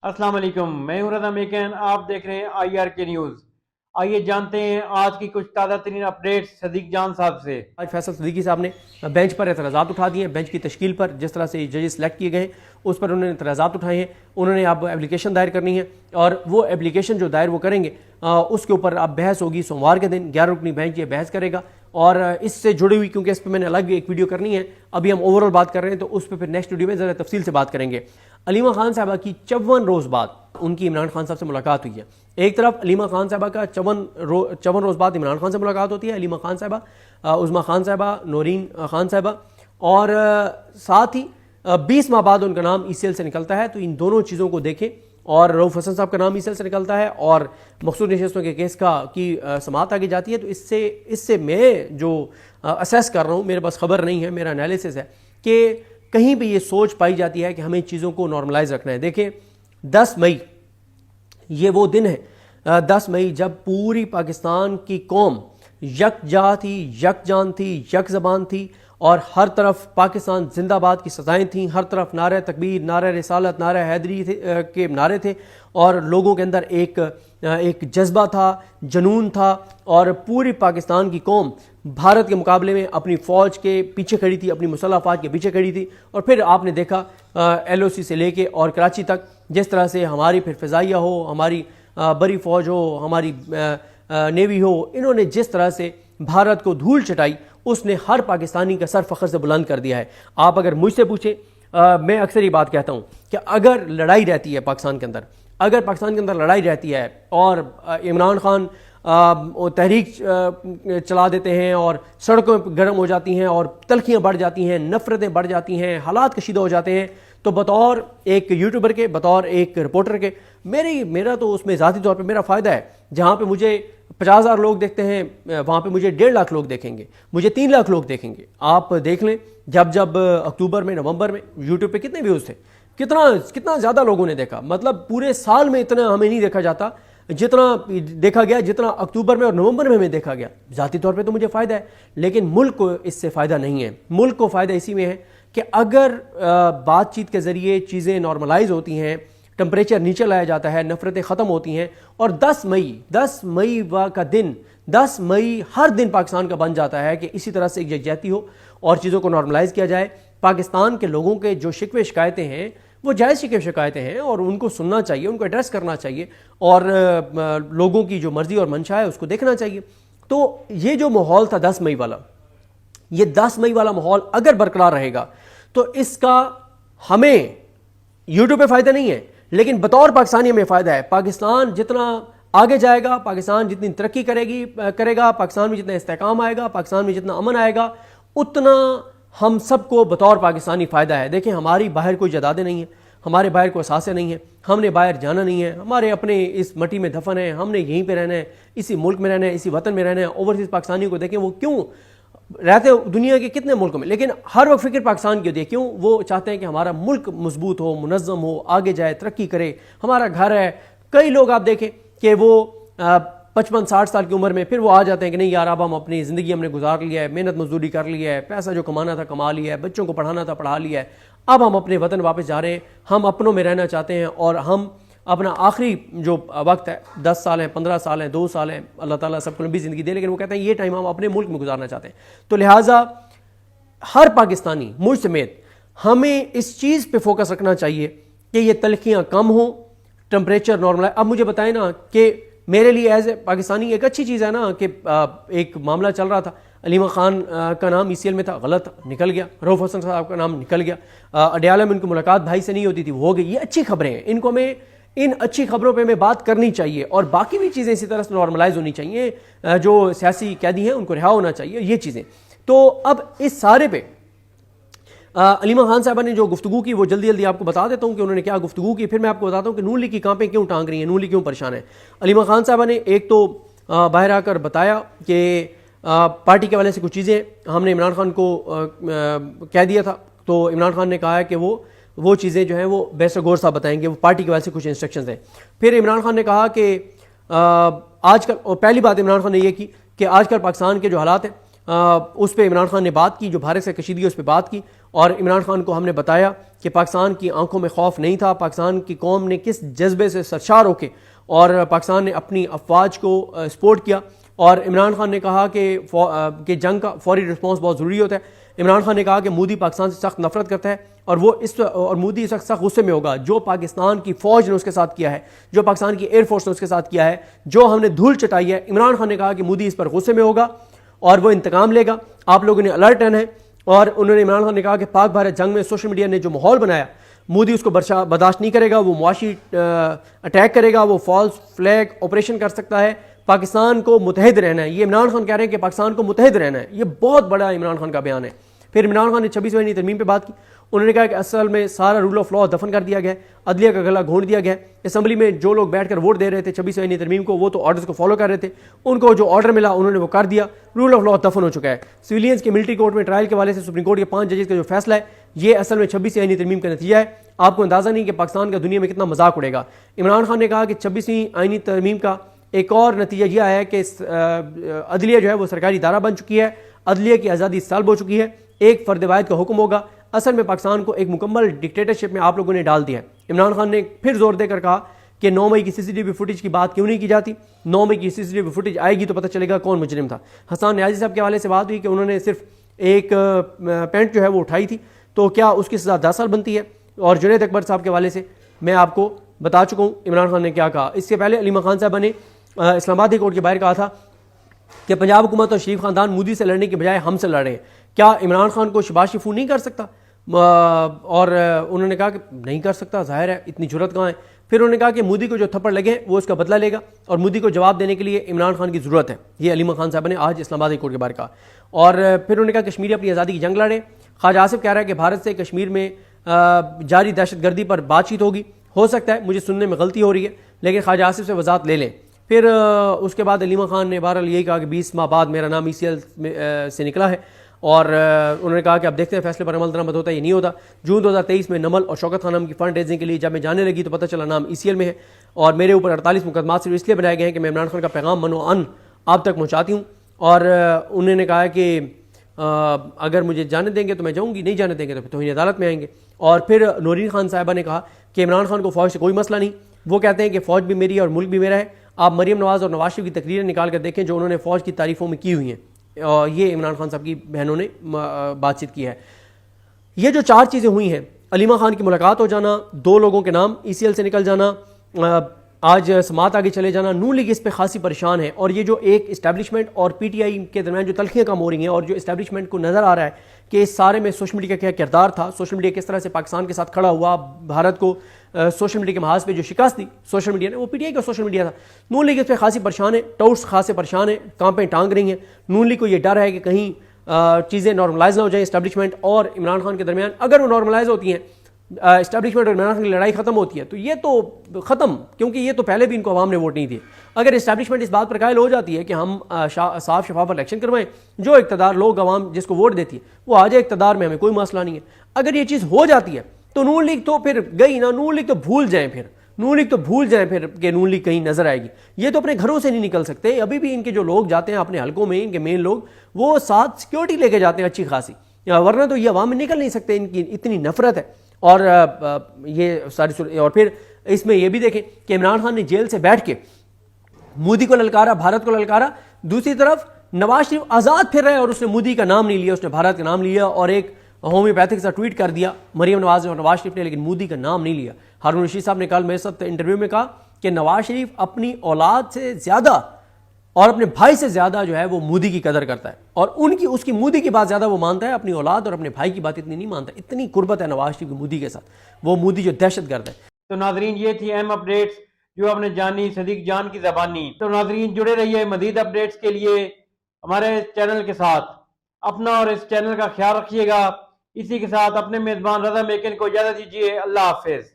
السلام علیکم، میں ہوں رضا میکن، آپ دیکھ رہے ہیں آئی آر کے نیوز۔ آئیے جانتے ہیں آج کی کچھ تازہ ترین اپڈیٹ صدیق جان صاحب سے۔ آج فیصل صدیقی صاحب نے بینچ پر اعتراضات اٹھا دیے ہیں۔ بینچ کی تشکیل پر جس طرح سے ججز سلیکٹ کیے گئے ہیں اس پر انہوں نے اعتراضات اٹھائے ہیں۔ انہوں نے اب اپلیکیشن دائر کرنی ہے اور وہ اپلیکیشن جو دائر وہ کریں گے اس کے اوپر اب بحث ہوگی سوموار کے دن۔ 11 رکنی بینچ یہ بحث کرے گا اور اس سے جڑی ہوئی، کیونکہ اس پہ میں نے الگ ایک ویڈیو کرنی ہے، ابھی ہم اوورال بات کر رہے ہیں تو اس پہ پھر نیکسٹ ویڈیو میں ذرا تفصیل سے بات کریں گے۔ علیمہ خان صاحبہ کی 54 روز بعد ان کی عمران خان صاحب سے ملاقات ہوئی ہے۔ ایک طرف علیمہ خان صاحبہ کا 54 روز بعد عمران خان سے ملاقات ہوتی ہے، علیمہ خان صاحبہ، عظمیٰ خان صاحبہ، نورین خان صاحبہ، اور ساتھ ہی 20 ماہ بعد ان کا نام ای سی ایل سے نکلتا ہے۔ تو ان دونوں چیزوں کو دیکھیں، اور رؤف حسن صاحب کا نام ای سی ایل سے نکلتا ہے اور مخصوص نشستوں کے کیس کی سماعت آگے جاتی ہے۔ تو اس سے میں جو اسیس کر رہا ہوں، میرے پاس خبر نہیں ہے، میرا انالیسس ہے کہ کہیں بھی یہ سوچ پائی جاتی ہے کہ ہمیں چیزوں کو نارملائز رکھنا ہے۔ دیکھیں 10 مئی یہ وہ دن ہے، 10 مئی جب پوری پاکستان کی قوم یکجا تھی، یکجان تھی، یک زبان تھی، اور ہر طرف پاکستان زندہ باد کی سزائیں تھیں، ہر طرف نعرہ تکبیر، نعرہ رسالت، نعرہ حیدری کے نعرے تھے، اور لوگوں کے اندر ایک جذبہ تھا، جنون تھا، اور پوری پاکستان کی قوم بھارت کے مقابلے میں اپنی فوج کے پیچھے کھڑی تھی، اپنی مسلح افواج کے پیچھے کھڑی تھی۔ اور پھر آپ نے دیکھا ایل او سی سے لے کے اور کراچی تک جس طرح سے ہماری پھر فضائیہ ہو، ہماری بری فوج ہو، ہماری نیوی ہو، انہوں نے جس طرح سے بھارت کو دھول چٹائی، اس نے ہر پاکستانی کا سر فخر سے بلند کر دیا ہے۔ آپ اگر مجھ سے پوچھیں، میں اکثر یہ بات کہتا ہوں کہ اگر لڑائی رہتی ہے پاکستان کے اندر، اگر پاکستان کے اندر لڑائی رہتی ہے اور عمران خان تحریک چلا دیتے ہیں اور سڑکوں گرم ہو جاتی ہیں اور تلخیاں بڑھ جاتی ہیں، نفرتیں بڑھ جاتی ہیں، حالات کشیدہ ہو جاتے ہیں، تو بطور ایک یوٹیوبر کے، بطور ایک رپورٹر کے، میرا تو اس میں ذاتی طور پہ میرا فائدہ ہے۔ جہاں پہ مجھے 50,000 لوگ دیکھتے ہیں وہاں پہ مجھے 1.5 لاکھ لوگ دیکھیں گے، مجھے 3 لاکھ لوگ دیکھیں گے۔ آپ دیکھ لیں جب اکتوبر میں، نومبر میں یوٹیوب پہ کتنے ویوز تھے، کتنا زیادہ لوگوں نے دیکھا۔ مطلب پورے سال میں اتنا ہمیں نہیں دیکھا جاتا جتنا دیکھا گیا، جتنا اکتوبر میں اور نومبر میں ہمیں دیکھا گیا۔ ذاتی طور پہ تو مجھے فائدہ ہے، لیکن ملک کو اس سے فائدہ نہیں ہے۔ ملک کو فائدہ اسی میں ہے کہ اگر بات چیت کے ذریعے چیزیں نارملائز ہوتی ہیں، ٹمپریچر نیچے لایا جاتا ہے، نفرتیں ختم ہوتی ہیں، اور 10 مئی کا دن، 10 مئی ہر دن پاکستان کا بن جاتا ہے کہ اسی طرح سے ایک یکجہتی ہو اور چیزوں کو نارملائز کیا جائے۔ پاکستان کے لوگوں کے جو شکوے شکایتیں ہیں وہ جائز شکوے شکایتیں ہیں اور ان کو سننا چاہیے، ان کو ایڈریس کرنا چاہیے، اور لوگوں کی جو مرضی اور منشا ہے اس کو دیکھنا چاہیے۔ تو یہ جو ماحول تھا 10 مئی والا، یہ 10 مئی والا ماحول اگر برقرار رہے گا تو اس کا ہمیں یوٹیوب پہ فائدہ نہیں ہے، لیکن بطور پاکستانی ہمیں فائدہ ہے۔ پاکستان جتنا آگے جائے گا، پاکستان جتنی ترقی کرے گا، پاکستان میں جتنا استحکام آئے گا، پاکستان میں جتنا امن آئے گا، اتنا ہم سب کو بطور پاکستانی فائدہ ہے۔ دیکھیں ہماری باہر کوئی جدادیں نہیں ہیں، ہمارے باہر کوئی اثاثے نہیں ہیں، ہم نے باہر جانا نہیں ہے، ہمارے اپنے اس مٹی میں دفن ہے، ہم نے یہیں پہ رہنا ہے، اسی ملک میں رہنا ہے، اسی وطن میں رہنا ہے۔ اوورسیز پاکستانیوں کو دیکھیں وہ کیوں رہتے دنیا کے کتنے ملکوں میں، لیکن ہر وقت فکر پاکستان کی ہوتی ہے۔ کیوں؟ وہ چاہتے ہیں کہ ہمارا ملک مضبوط ہو، منظم ہو، آگے جائے، ترقی کرے، ہمارا گھر ہے۔ کئی لوگ آپ دیکھیں کہ وہ 55-60 سال کی عمر میں پھر وہ آ جاتے ہیں کہ نہیں یار اب ہم اپنی زندگی ہم نے گزار لیا ہے، محنت مزدوری کر لی ہے، پیسہ جو کمانا تھا کما لیا ہے، بچوں کو پڑھانا تھا پڑھا لیا ہے، اب ہم اپنے وطن واپس جا رہے ہیں، ہم اپنوں میں رہنا چاہتے ہیں، اور ہم اپنا آخری جو وقت ہے 10 سال ہیں، 15 سال ہیں، 2 سال ہیں، اللہ تعالیٰ سب کو لمبی زندگی دے، لیکن وہ کہتے ہیں یہ ٹائم ہم اپنے ملک میں گزارنا چاہتے ہیں۔ تو لہٰذا ہر پاکستانی مجھ سمیت ہمیں اس چیز پہ فوکس رکھنا چاہیے کہ یہ تلخیاں کم ہوں، ٹمپریچر نارمل ہے۔ اب مجھے بتائیں نا کہ میرے لیے ایز اے پاکستانی ایک اچھی چیز ہے نا کہ ایک معاملہ چل رہا تھا، علیمہ خان کا نام ای سی ایل میں تھا، غلط نکل گیا، رؤف حسن صاحب کا نام نکل گیا، اڈیالہ میں ان کی ملاقات بھائی سے نہیں ہوتی تھی، وہ ہو گئی۔ یہ اچھی خبریں ہیں، ان کو ہمیں ان اچھی خبروں پہ ہمیں بات کرنی چاہیے، اور باقی بھی چیزیں اسی طرح سے نارملائز ہونی چاہیے۔ جو سیاسی قیدی ہیں ان کو رہا ہونا چاہیے، یہ چیزیں۔ تو اب اس سارے پہ علیمہ خان صاحبہ نے جو گفتگو کی وہ جلدی آپ کو بتا دیتا ہوں کہ انہوں نے کیا گفتگو کی، پھر میں آپ کو بتاتا ہوں کہ نون لیگ کی کانپیں کیوں ٹانگ رہی ہیں، نون لیگ کیوں پریشان ہے۔ علیمہ خان صاحبہ نے ایک تو باہر آ کر بتایا کہ پارٹی کے والے سے کچھ چیزیں ہم نے عمران خان کو کہہ دیا تھا، تو عمران خان نے کہا ہے کہ وہ چیزیں جو ہیں وہ بیسر گور صاحب بتائیں گے، وہ پارٹی کے والے سے کچھ انسٹرکشنز ہیں۔ پھر عمران خان نے کہا کہ آج کل، اور پہلی بات عمران خان نے یہ کی کہ آج کل پاکستان کے جو حالات ہیں اس پہ عمران خان نے بات کی، جو بھارت سے کشیدگی اس پہ بات کی، اور عمران خان کو ہم نے بتایا کہ پاکستان کی آنکھوں میں خوف نہیں تھا، پاکستان کی قوم نے کس جذبے سے سرشار ہو کے اور پاکستان نے اپنی افواج کو سپورٹ کیا، اور عمران خان نے کہا کہ جنگ کا فوری رسپانس بہت ضروری ہوتا ہے۔ عمران خان نے کہا کہ مودی پاکستان سے سخت نفرت کرتا ہے، اور مودی اس وقت سخت غصے میں ہوگا، جو پاکستان کی فوج نے اس کے ساتھ کیا ہے، جو پاکستان کی ایئر فورس نے اس کے ساتھ کیا ہے، جو ہم نے دھول چٹائی ہے۔ عمران خان نے کہا کہ مودی اس پر غصے میں ہوگا اور وہ انتقام لے گا، آپ لوگوں نے الرٹ رہنا ہے۔ اور انہوں نے عمران خان نے کہا کہ پاک بھارت جنگ میں سوشل میڈیا نے جو ماحول بنایا، مودی اس کو برداشت نہیں کرے گا، وہ معاشی اٹیک کرے گا، وہ فالس فلیگ آپریشن کر سکتا ہے، پاکستان کو متحد رہنا ہے۔ یہ عمران خان کہہ رہے ہیں کہ پاکستان کو متحد رہنا ہے، یہ بہت بڑا عمران خان کا بیان ہے۔ پھر عمران خان نے 26ویں ترمیم پہ بات کی، انہوں نے کہا کہ اصل میں سارا رول آف لا دفن کر دیا گیا ہے، عدلیہ کا گلا گھونٹ دیا گیا ہے، اسمبلی میں جو لوگ بیٹھ کر ووٹ دے رہے تھے 26ویں ترمیم کو، وہ تو آرڈرز کو فالو کر رہے تھے، ان کو جو آرڈر ملا انہوں نے وہ کر دیا، رول آف لا دفن ہو چکا ہے۔ سویلینز کے ملٹری کورٹ میں ٹرائل کے حوالے سے سپریم کورٹ کے 5 ججز کا جو فیصلہ ہے، یہ اصل میں 26ویں ترمیم کا نتیجہ ہے۔ آپ کو اندازہ نہیں کہ پاکستان کا دنیا میں کتنا مذاق اڑے گا۔ عمران خان نے کہا کہ 26ویں آئینی ترمیم کا ایک اور نتیجہ یہ آیا ہے کہ عدلیہ جو ہے وہ سرکاری ادارہ بن چکی ہے، عدلیہ کی آزادی سلب ہو چکی ہے، ایک فرد واحد کا حکم ہوگا۔ اصل میں پاکستان کو ایک مکمل ڈکٹیٹرشپ میں آپ لوگوں نے ڈال دیا ہے۔ عمران خان نے پھر زور دے کر کہا کہ 9 مئی کی CCTV فوٹیج کی بات کیوں نہیں کی جاتی، 9 مئی کی CCTV فوٹیج آئے گی تو پتہ چلے گا کون مجرم تھا۔ حسان نیازی صاحب کے حوالے سے بات ہوئی کہ انہوں نے صرف ایک پینٹ جو ہے وہ اٹھائی تھی، تو کیا اس کی سزا 10 سال بنتی ہے؟ اور جنید اکبر صاحب کے حوالے سے میں آپ کو بتا چکا ہوں عمران خان نے کیا کہا۔ اس سے پہلے علیمہ خان صاحبہ نے اسلام آباد کورٹ کے باہر کہا تھا کہ پنجاب حکومت اور شریف خاندان مودی سے لڑنے کے بجائے ہم سے لڑ رہے ہیں، کیا عمران خان کو شباز شریف نہیں کر سکتا؟ اور انہوں نے کہا کہ نہیں کر سکتا، ظاہر ہے، اتنی جرأت کہاں ہے۔ پھر انہوں نے کہا کہ مودی کو جو تھپڑ لگے وہ اس کا بدلہ لے گا، اور مودی کو جواب دینے کے لیے عمران خان کی ضرورت ہے، یہ علیمہ خان صاحب نے آج اسلام آباد کورٹ کے باہر کہا۔ اور پھر انہوں نے کہا کشمیر اپنی آزادی کی جنگ لڑے۔ خواجہ آصف کہہ رہا ہے کہ بھارت سے کشمیر میں جاری دہشت گردی پر بات چیت ہوگی، ہو سکتا ہے مجھے سننے میں غلطی ہو رہی ہے، لیکن خواجہ آصف سے وضاحت لے لیں۔ پھر اس کے بعد علیمہ خان نے بہرحال یہی کہا کہ 20 ماہ بعد میرا نام ECL سے نکلا ہے، اور انہوں نے کہا کہ اب دیکھتے ہیں فیصلے پر عمل درآمد ہوتا ہے یہ نہیں ہوتا۔ جون 2023 میں نمل اور شوکت خانم کی فنڈ ریزنگ کے لیے جب میں جانے لگی تو پتہ چلا نام ECL میں ہے، اور میرے اوپر 48 مقدمات صرف اس لیے بنائے گئے ہیں کہ میں عمران خان کا پیغام من و ان آپ تک پہنچاتی ہوں۔ اور انہوں نے کہا کہ اگر مجھے جانے دیں گے تو میں جاؤں گی، نہیں جانے دیں گے تو پھر توہین عدالت میں آئیں گے۔ اور پھر نورین خان صاحبہ نے کہا کہ عمران خان کو فوج سے کوئی مسئلہ نہیں، وہ کہتے ہیں کہ فوج بھی میری ہے اور ملک بھی میرا ہے۔ آپ مریم نواز اور نواز شریف کی تقریریں نکال کر دیکھیں جو انہوں نے فوج کی تعریفوں میں کی ہوئی ہیں، اور یہ عمران خان صاحب کی بہنوں نے بات چیت کی ہے۔ یہ جو 4 چیزیں ہوئی ہیں، علیمہ خان کی ملاقات ہو جانا، 2 لوگوں کے نام ECL سے نکل جانا، آج سماعت آگے چلے جانا، نون لیگ اس پہ خاصی پریشان ہے، اور یہ جو ایک اسٹیبلشمنٹ اور PTI کے درمیان جو تلخیاں کم ہو رہی ہیں، اور جو اسٹیبلشمنٹ کو نظر آ رہا ہے کہ اس سارے میں سوشل میڈیا کا کیا کردار تھا، سوشل میڈیا کس طرح سے پاکستان کے ساتھ کھڑا ہوا، بھارت کو سوشل میڈیا کے محاذ پہ جو شکست دی سوشل میڈیا نے وہ PTI کا سوشل میڈیا تھا۔ نون لیگ اس پہ خاصی پریشان ہے، ٹاؤٹس خاصے پریشان ہیں، کانپیں ٹانگ رہی ہیں۔ نون لیگ کو یہ ڈر ہے کہ کہیں چیزیں نارملائز نہ ہو جائیں اسٹیبلشمنٹ اور عمران خان کے درمیان۔ اگر وہ نارملائز ہوتی ہیں، اسٹیبلشمنٹ اور عمران خان کی لڑائی ختم ہوتی ہے تو یہ تو ختم، کیونکہ یہ تو پہلے بھی ان کو عوام نے ووٹ نہیں دیے۔ اگر اسٹیبلشمنٹ اس بات پر قائل ہو جاتی ہے کہ ہم صاف شفاف الیکشن کروائیں، جو اقتدار لوگ عوام جس کو ووٹ دیتی ہے وہ آ جائے اقتدار میں، ہمیں کوئی مسئلہ نہیں ہے۔ اگر یہ چیز ہو جاتی ہے تو نون لیگ تو پھر گئی نا، نون لیگ تو بھول جائیں پھر کہ نون لیگ کہیں نظر آئے گی۔ یہ تو اپنے گھروں سے نہیں نکل سکتے، ابھی بھی ان کے جو لوگ جاتے ہیں اپنے حلقوں میں، ان کے مین لوگ، وہ ساتھ سیکیورٹی لے کے جاتے ہیں اچھی خاصی، ورنہ تو یہ عوام میں نکل نہیں سکتے، ان کی اتنی نفرت ہے۔ اور یہ ساری اور پھر اس میں یہ بھی دیکھیں کہ عمران خان نے جیل سے بیٹھ کے مودی کو للکارا، بھارت کو للکارا، دوسری طرف نواز شریف آزاد پھر رہے اور اس نے مودی کا نام نہیں لیا، اس نے بھارت کا نام لیا، اور ایک ہومیوپیتھک سا ٹویٹ کر دیا مریم نواز اور نواز شریف نے، لیکن مودی کا نام نہیں لیا۔ ہارون رشید صاحب نے کل میرے ساتھ انٹرویو میں کہا کہ نواز شریف اپنی اولاد سے زیادہ اور اپنے بھائی سے زیادہ جو ہے وہ مودی کی قدر کرتا ہے، اور اس کی مودی کی بات زیادہ وہ مانتا ہے، اپنی اولاد اور اپنے بھائی کی بات اتنی نہیں مانتا۔ اتنی قربت ہے نواز شریف کی مودی کے ساتھ، وہ مودی جو دہشت گرد ہے۔ تو ناظرین یہ تھی اہم اپڈیٹس جو آپ نے جانی صدیق جان کی زبانی۔ تو ناظرین جڑے رہیے مزید اپڈیٹس کے لیے ہمارے چینل کے ساتھ، اپنا اور اس چینل کا خیال رکھیے گا۔ اسی کے ساتھ اپنے میزبان رضا میکن کو اجازت دیجیے، اللہ حافظ۔